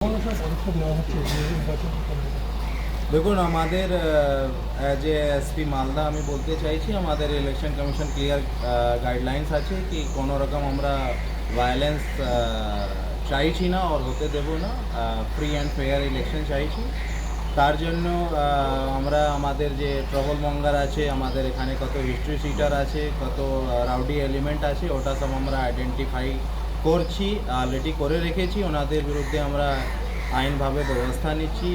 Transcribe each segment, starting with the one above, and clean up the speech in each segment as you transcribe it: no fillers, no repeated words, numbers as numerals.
কোন সব পদক্ষেপ নেওয়া হচ্ছে যে নির্বাচনকে কেন্দ্র করে? দেখুন আমাদের অ্যাজ এ এসপি মালদা আমি বলতে চাইছি আমাদের ইলেকশন কমিশন ক্লিয়ার গাইডলাইন্স আছে কি কোনো রকম আমরা ভায়োলেন্স চাইছি না আর হতে দেব না। ফ্রি অ্যান্ড ফেয়ার ইলেকশন চাইছি। তার জন্য আমরা আমাদের যে ট্রাবল মঙ্গার আছে, আমাদের এখানে কত হিস্ট্রি সিটার আছে, কত রাউডি এলিমেন্ট আছে, ওটা সব আমরা আইডেন্টিফাই করছি, অলরেডি করে রেখেছি। ওনাদের বিরুদ্ধে আমরা আইনভাবে ব্যবস্থা নিচ্ছি,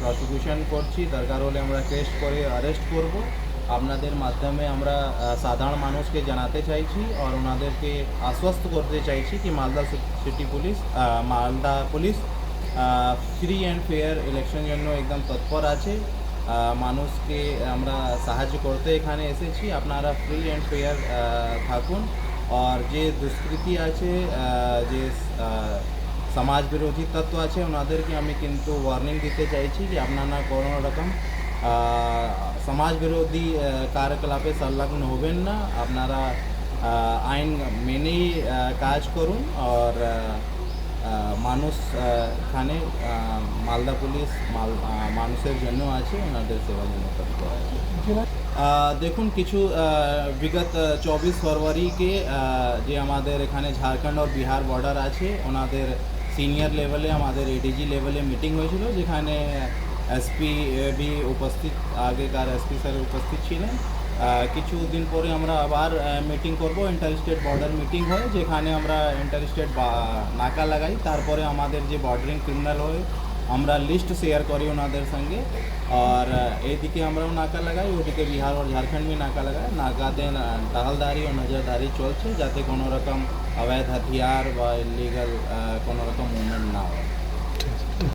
প্রসিকিউশন করছি, দরকার হলে আমরা কেস করে অ্যারেস্ট করব। আপনাদের মাধ্যমে আমরা সাধারণ মানুষকে জানাতে চাইছি আর ওনাদেরকে আশ্বস্ত করতে চাইছি কি Malda police free and fair election জন্য একদম তৎপর আছে। মানুষকে আমরা সাহায্য করতে এখানে এসেছি। আপনারা ফ্রি অ্যান্ড ফেয়ার থাকুন। আর যে দুষ্কৃতি আছে, যে সমাজ বিরোধী তত্ত্ব আছে, ওনাদেরকে আমি কিন্তু ওয়ার্নিং দিতে চাইছি যে আপনারা কোনো রকম সমাজ বিরোধী কার্যকলাপে সংলগ্ন হবেন না। আপনারা আইন মেনেই কাজ করুন। আর মানুষ এখানে মালদা পুলিশ মানুষের জন্য আছে, ওনাদের সেবার জন্য তৎপর আছে। দেখুন কিছু বিগত 24 ফরওয়ারিকে যে আমাদের এখানে ঝাড়খণ্ড আর বিহার বর্ডার আছে, ওনাদের সিনিয়র লেভেলে আমাদের এডিজি লেভেলে মিটিং হয়েছিল, যেখানে এসপি भी উপস্থিত, আগেকার এসপি স্যার উপস্থিত ছিলেন। কিছু দিন পরে আমরা আবার মিটিং করব, ইন্টার স্টেট বর্ডার মিটিং হয়, যেখানে আমরা ইন্টার স্টেট নাকা লাগাই। তারপরে আমাদের যে বর্ডারিং ক্রিমিনাল হয় আমরা লিস্ট শেয়ার করি ওনাদের সঙ্গে। আর এইদিকে আমরাও নাকা লাগাই, ওদিকে বিহার আর ঝাড়খণ্ড भी নাকা লাগায়। নাকাতে টহলদারি ও নজরদারি চলছে, যাতে কোনো রকম অবৈধ হাতিয়ার বা ইলিগাল কোনো রকম মুভমেন্ট না হয়।